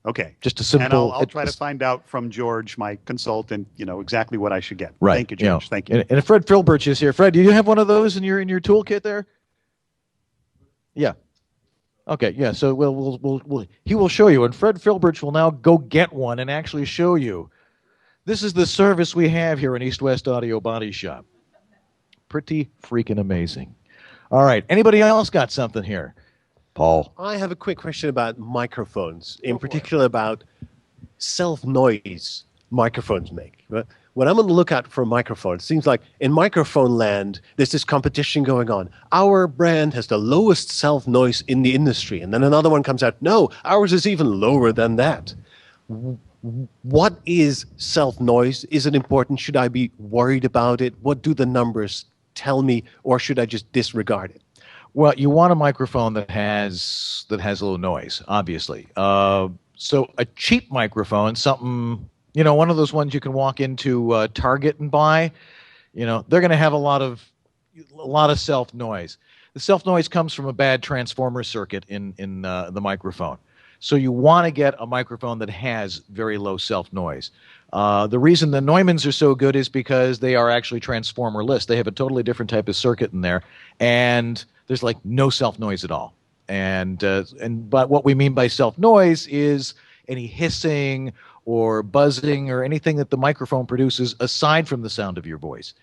Speaker 6: Okay.
Speaker 2: Just a simple.
Speaker 6: And I'll try to find out from George, my consultant, exactly what I should get.
Speaker 2: Right.
Speaker 6: Thank you, George. Thank you.
Speaker 2: And Fred Philbirch is here. Fred, do you have one of those in your toolkit there? Yeah. Okay. Yeah. So he will show you, and Fred Philbirch will now go get one and actually show you. This is the service we have here in East West Audio Body Shop. Pretty freaking amazing. All right. Anybody else got something here? Paul.
Speaker 5: I have a quick question about microphones, in particular about self-noise microphones make. when I'm on the lookout for a microphone, it seems like in microphone land, there's this competition going on. Our brand has the lowest self-noise in the industry. And then another one comes out, no, ours is even lower than that. What is self-noise? Is it important? Should I be worried about it? What do the numbers tell me? Or should I just disregard it?
Speaker 2: Well, you want a microphone that has low noise, obviously. So a cheap microphone, something, one of those ones you can walk into Target and buy, they're going to have a lot of self noise. The self noise comes from a bad transformer circuit in the microphone. So you want to get a microphone that has very low self noise. The reason the Neumanns are so good is because they are actually transformerless. They have a totally different type of circuit in there, and there's like no self noise at all. But what we mean by self noise is any hissing or buzzing or anything that the microphone produces aside from the sound of your voice.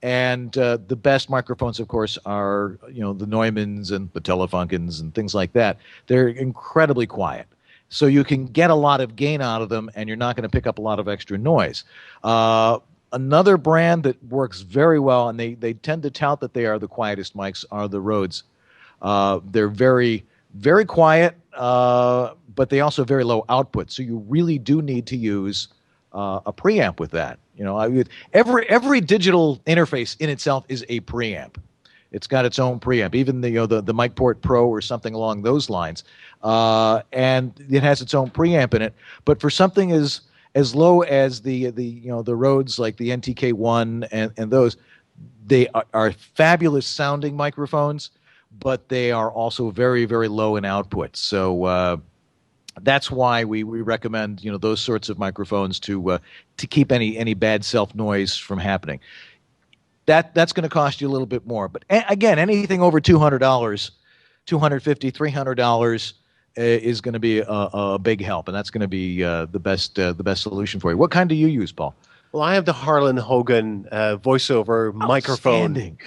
Speaker 2: And the best microphones, of course, are the Neumanns and the Telefunkens and things like that. They're incredibly quiet, so you can get a lot of gain out of them, and you're not going to pick up a lot of extra noise. Another brand that works very well, and they tend to tout that they are the quietest mics, are the Rhodes. They're very, very quiet, but they also have very low output. So you really do need to use a preamp with that. Every digital interface in itself is a preamp. It's got its own preamp, even the MicPort Pro or something along those lines, and it has its own preamp in it. But for something as low as the Rhodes, like the NTK1 and those, they are fabulous sounding microphones, but they are also very, very low in output. So that's why we recommend those sorts of microphones to keep any bad self noise from happening. That's going to cost you a little bit more, but again, anything over $200, $250, $300 is going to be a big help, and that's going to be the best solution for you. What kind do you use, Paul?
Speaker 5: Well, I have the Harlan Hogan voiceover microphone,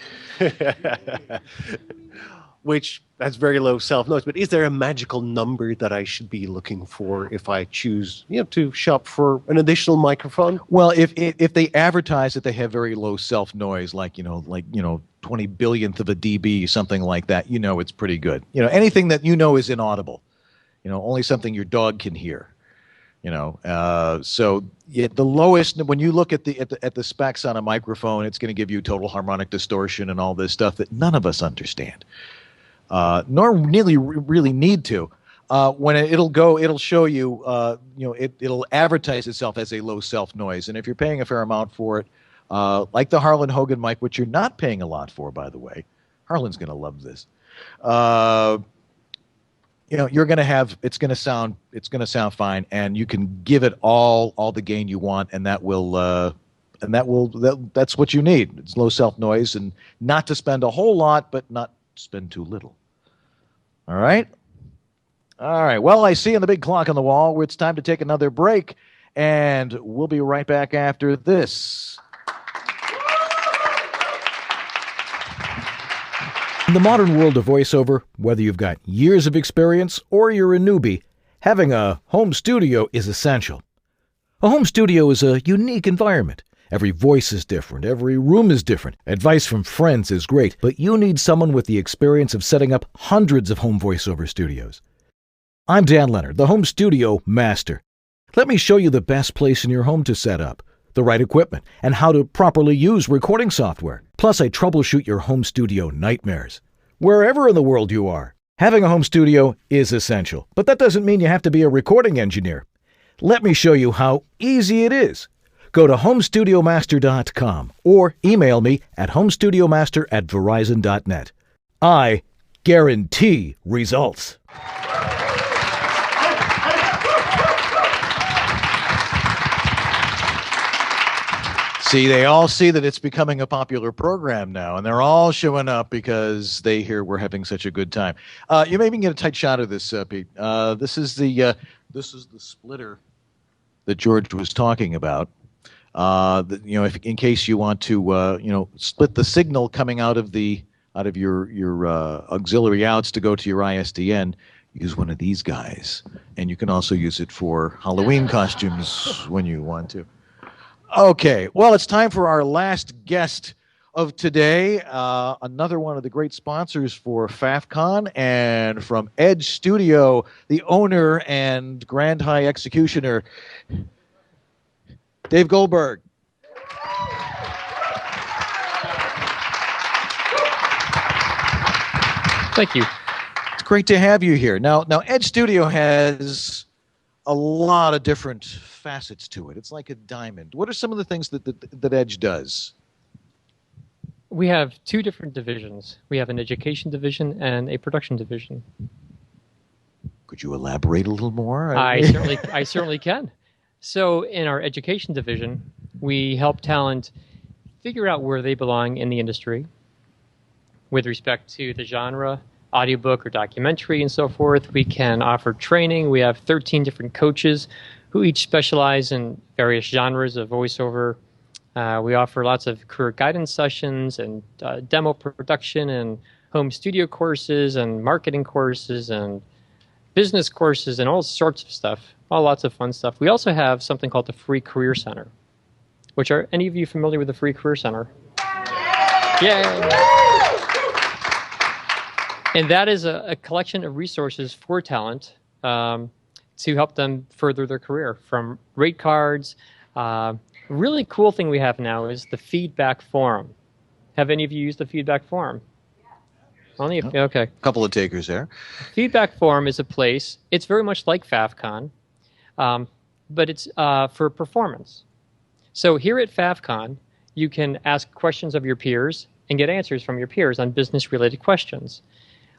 Speaker 5: which has very low self-noise. But is there a magical number that I should be looking for if I choose, to shop for an additional microphone?
Speaker 2: Well, if they advertise that they have very low self-noise, like 20 billionth of a dB, something like that, it's pretty good. Anything that is inaudible, only something your dog can hear. So the lowest, when you look at the specs on a microphone, it's going to give you total harmonic distortion and all this stuff that none of us understand, nor really need to. When it'll show you, it'll advertise itself as a low self noise, and if you're paying a fair amount for it, like the Harlan Hogan mic, which you're not paying a lot for, by the way, Harlan's going to love this. You're going to have, it's going to sound fine, and you can give it all the gain you want, and that's what you need. It's low self noise, and not to spend a whole lot, but not spend too little. All right. Well, I see on the big clock on the wall where it's time to take another break, and we'll be right back after this.
Speaker 1: In the modern world of voiceover, whether you've got years of experience or you're a newbie, having a home studio is essential. A home studio is a unique environment. Every voice is different, every room is different. Advice from friends is great, but you need someone with the experience of setting up hundreds of home voiceover studios. I'm Dan Lenard, the home studio master. Let me show you the best place in your home to set up, the right equipment, and how to properly use recording software. Plus, I troubleshoot your home studio nightmares. Wherever in the world you are, having a home studio is essential, but that doesn't mean you have to be a recording engineer. Let me show you how easy it is. Go to homestudiomaster.com or email me at homestudiomaster@verizon.net. I guarantee results.
Speaker 2: See, they all see that it's becoming a popular program now, and they're all showing up because they hear we're having such a good time. You may even get a tight shot of this, Pete. This is the splitter that George was talking about. In case you want to, split the signal coming out of your auxiliary outs to go to your ISDN, use one of these guys, and you can also use it for Halloween costumes when you want to. Okay, well, it's time for our last guest of today. Another one of the great sponsors for FaffCon, and from Edge Studio, the owner and Grand High Executioner, Dave Goldberg.
Speaker 17: Thank you.
Speaker 2: It's great to have you here. Now, Edge Studio has a lot of different facets to it. It's like a diamond. What are some of the things that Edge does?
Speaker 17: We have two different divisions. We have an education division and a production division.
Speaker 2: Could you elaborate a little more?
Speaker 17: I certainly can. So in our education division, we help talent figure out where they belong in the industry with respect to the genre, audiobook or documentary and so forth. We can offer training. We have 13 different coaches who each specialize in various genres of voiceover. We offer lots of career guidance sessions and demo production and home studio courses and marketing courses and business courses and all sorts of stuff, all lots of fun stuff. We also have something called the Free Career Center, which are any of you familiar with the Free Career Center? Yay! And that is a collection of resources for talent to help them further their career, from rate cards. Really cool thing we have now is the feedback forum. Have any of you used the feedback forum? Only if, okay.
Speaker 2: A couple of takers there.
Speaker 17: Feedback forum is a place, it's very much like FaffCon, but it's for performance. So here at FaffCon, you can ask questions of your peers and get answers from your peers on business-related questions.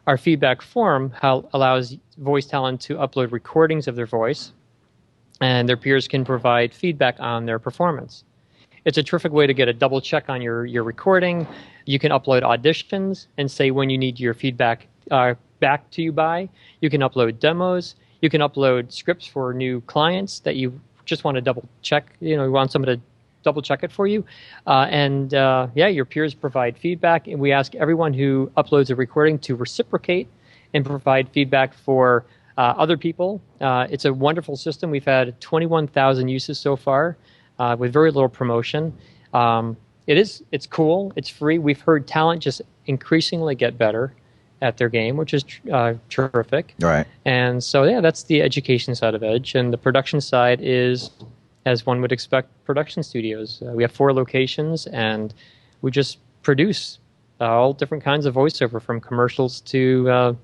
Speaker 17: Our feedback forum allows voice talent to upload recordings of their voice, and their peers can provide feedback on their performance. It's a terrific way to get a double check on your recording. You can upload auditions and say when you need your feedback back to you by. You can upload demos. You can upload scripts for new clients that you just want to double check. You want someone to double check it for you. Your peers provide feedback, and we ask everyone who uploads a recording to reciprocate and provide feedback for other people. It's a wonderful system. We've had 21,000 uses so far with very little promotion. It's cool. It's free. We've heard talent just increasingly get better at their game, which is terrific.
Speaker 2: Right.
Speaker 17: And so, that's the education side of Edge. And the production side is, as one would expect, production studios. We have 4 locations, and we just produce all different kinds of voiceover, from commercials to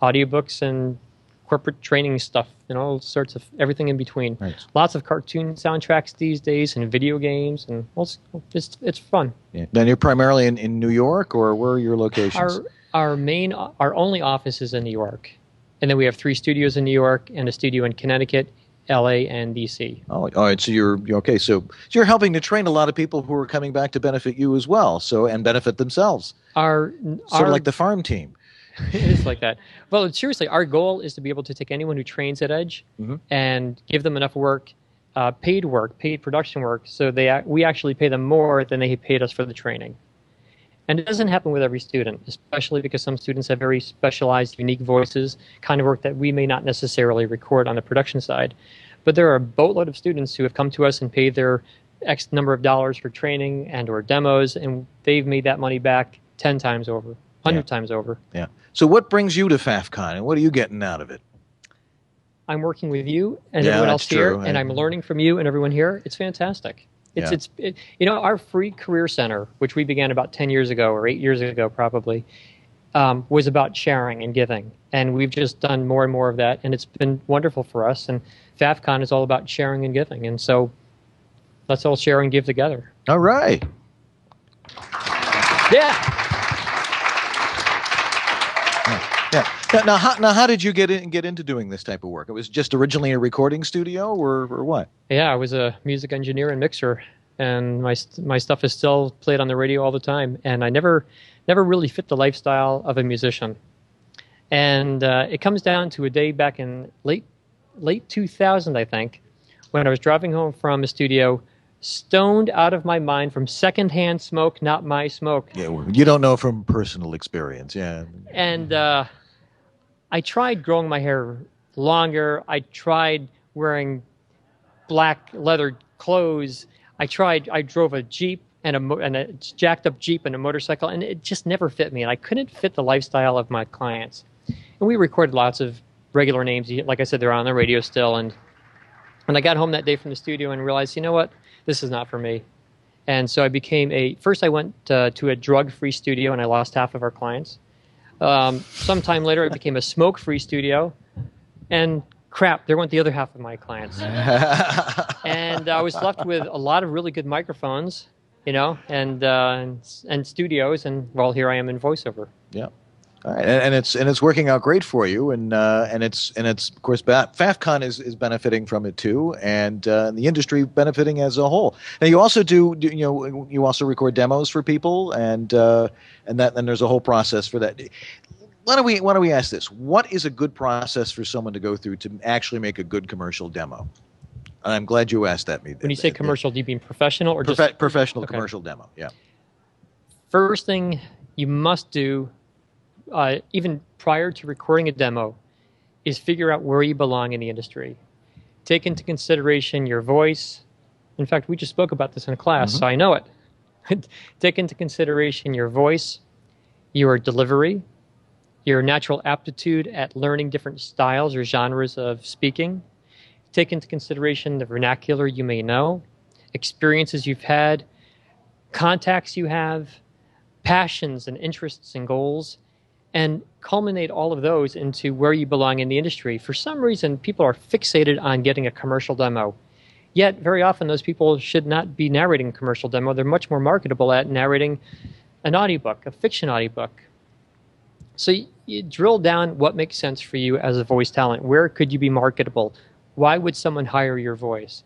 Speaker 17: audiobooks and corporate training stuff, and all sorts of everything in between.
Speaker 2: Right.
Speaker 17: Lots of cartoon soundtracks these days, and video games, and it's fun.
Speaker 2: Yeah. Then you're primarily in New York, or where are your locations?
Speaker 17: Our only office is in New York, and then we have 3 studios in New York and a studio in Connecticut, LA, and DC.
Speaker 2: Oh, all right. So you're okay. So you're helping to train a lot of people who are coming back to benefit you as well. So, and benefit themselves. Sort of like the farm team.
Speaker 17: It is like that. Well, seriously, our goal is to be able to take anyone who trains at Edge and give them enough work, paid production work, so we actually pay them more than they paid us for the training. And it doesn't happen with every student, especially because some students have very specialized, unique voices, kind of work that we may not necessarily record on the production side. But there are a boatload of students who have come to us and paid their X number of dollars for training and or demos, and they've made that money back 10 times over, 100 times over.
Speaker 2: Yeah. So what brings you to FaffCon, and what are you getting out of it?
Speaker 17: I'm working with you and everyone else here, and I'm learning from you and everyone here. It's fantastic. Our Free Career Center, which we began about 10 years ago or 8 years ago probably, was about sharing and giving. And we've just done more and more of that, and it's been wonderful for us. And FaffCon is all about sharing and giving. And so let's all share and give together.
Speaker 2: All right.
Speaker 17: Yeah.
Speaker 2: Now, how did you get into doing this type of work? It was just originally a recording studio, or what?
Speaker 17: Yeah, I was a music engineer and mixer, and my stuff is still played on the radio all the time. And I never really fit the lifestyle of a musician. And it comes down to a day back in late 2000, I think, when I was driving home from a studio, stoned out of my mind from secondhand smoke, not my smoke.
Speaker 2: Yeah, well, you don't know from personal experience, yeah.
Speaker 17: And I tried growing my hair longer. I tried wearing black leather clothes. I tried. I drove a Jeep and a jacked up Jeep and a motorcycle, and it just never fit me. And I couldn't fit the lifestyle of my clients. And we recorded lots of regular names. Like I said, they're on the radio still. And when I got home that day from the studio and realized, you know what, this is not for me. And so I became first I went to a drug-free studio, and I lost half of our clients. Sometime later, I became a smoke-free studio, and crap, there went the other half of my clients. And I was left with a lot of really good microphones, and studios, and well, here I am in voiceover.
Speaker 2: Yeah. All right, and it's working out great for you, and it's of course FaffCon is benefiting from it too, and the industry benefiting as a whole. Now you also you also record demos for people, and there's a whole process for that. Why don't we ask this? What is a good process for someone to go through to actually make a good commercial demo? And I'm glad you asked that.
Speaker 17: When you say commercial, do you mean professional or just
Speaker 2: professional
Speaker 17: okay.
Speaker 2: Commercial demo? Yeah.
Speaker 17: First thing you must do, even prior to recording a demo, is figure out where you belong in the industry. Take into consideration your voice. In fact, we just spoke about this in class, so I know it. Take into consideration your voice, your delivery, your natural aptitude at learning different styles or genres of speaking. Take into consideration the vernacular you may know, experiences you've had, contacts you have, passions and interests and goals, and culminate all of those into where you belong in the industry. For some reason, people are fixated on getting a commercial demo. Yet, very often, those people should not be narrating a commercial demo. They're much more marketable at narrating an audiobook, a fiction audiobook. So you drill down what makes sense for you as a voice talent. Where could you be marketable? Why would someone hire your voice?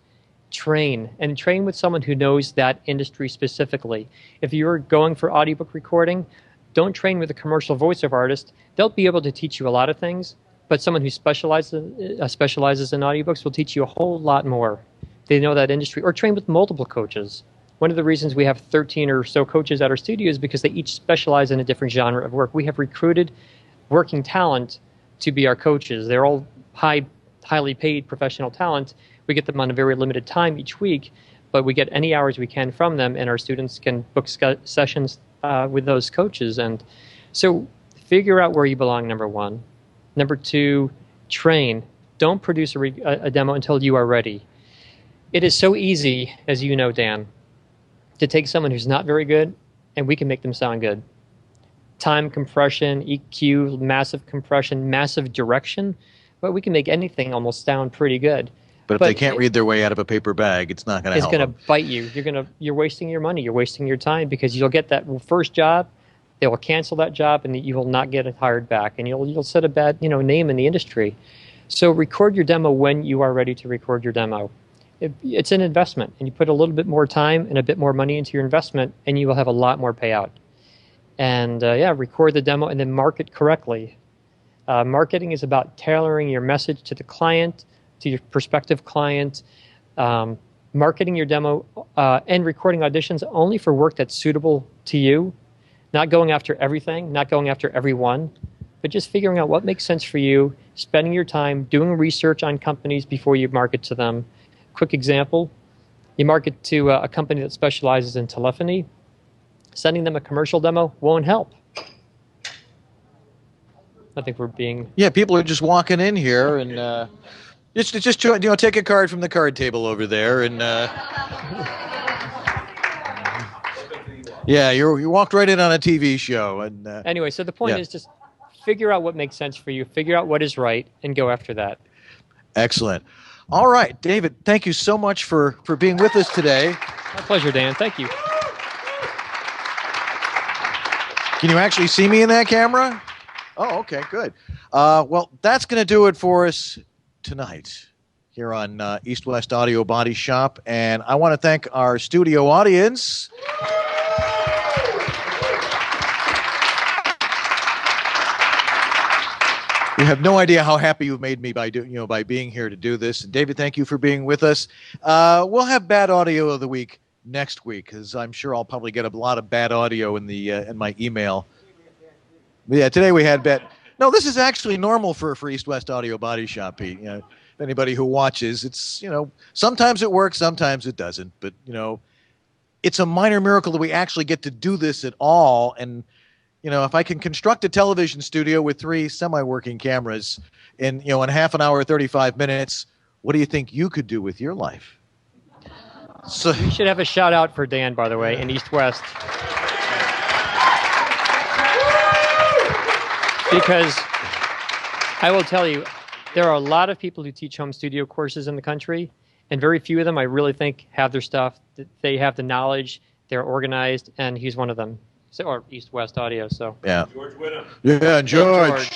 Speaker 17: Train with someone who knows that industry specifically. If you're going for audiobook recording, don't train with a commercial voiceover artist. They'll be able to teach you a lot of things, but someone who specializes in audiobooks will teach you a whole lot more. They know that industry. Or train with multiple coaches. One of the reasons we have 13 or so coaches at our studio is because they each specialize in a different genre of work. We have recruited working talent to be our coaches. They're all highly paid professional talent. We get them on a very limited time each week, but we get any hours we can from them, and our students can book sessions with those coaches. And so figure out where you belong, number one. Number two, train. Don't produce a demo until you are ready. It is so easy, as you know, Dan, to take someone who's not very good, and we can make them sound good. Time compression, EQ, massive compression, massive direction, but we can make anything almost sound pretty good.
Speaker 2: But if they can't read their way out of a paper bag, it's not going to help.
Speaker 17: It's going to bite you. You're wasting your money. You're wasting your time, because you'll get that first job, they will cancel that job, and you will not get hired back, and you'll set a bad name in the industry. So record your demo when you are ready to record your demo. It's an investment, and you put a little bit more time and a bit more money into your investment, and you will have a lot more payout. And record the demo and then market correctly. Marketing is about tailoring your message to the client, to your prospective client. Marketing your demo and recording auditions only for work that's suitable to you. Not going after everything, not going after everyone, but just figuring out what makes sense for you, spending your time doing research on companies before you market to them. Quick example, you market to a company that specializes in telephony. Sending them a commercial demo won't help. I think we're being...
Speaker 2: Yeah, people are just walking in here and just take a card from the card table over there and... Yeah, you walked right in on a TV show. And
Speaker 17: anyway, so the point is just figure out what makes sense for you, figure out what is right, and go after that.
Speaker 2: Excellent. All right, David, thank you so much for being with us today.
Speaker 17: My pleasure, Dan. Thank you.
Speaker 2: Can you actually see me in that camera? Oh, okay, good. Well, that's going to do it for us tonight here on East West Audio Body Shop. And I want to thank our studio audience. You have no idea how happy you've made me by being here to do this. And David, thank you for being with us. We'll have bad audio of the week next week, because I'm sure I'll probably get a lot of bad audio in my email. Yeah, today we had bad. No, this is actually normal for East West Audio Body Shop, Pete. Anybody who watches, it's, sometimes it works, sometimes it doesn't. But, it's a minor miracle that we actually get to do this at all. And, if I can construct a television studio with 3 semi-working cameras in half an hour, 35 minutes, what do you think you could do with your life? So
Speaker 17: we should have a shout out for Dan, by the way, in East West. Because I will tell you, there are a lot of people who teach home studio courses in the country, and very few of them I really think have their stuff. They have the knowledge, they're organized, and he's one of them. So, or East West Audio. So
Speaker 2: yeah,
Speaker 18: George Whittam.
Speaker 2: Yeah, George.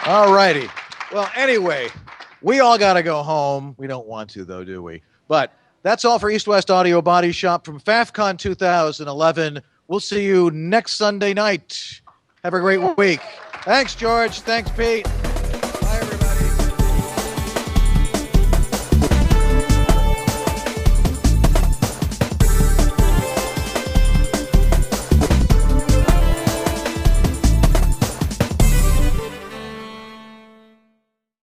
Speaker 2: All righty. Well, anyway, we all got to go home. We don't want to, though, do we? But that's all for East West Audio Body Shop from FaffCon 2011. We'll see you next Sunday night. Have a great week. Thanks, George. Thanks, Pete.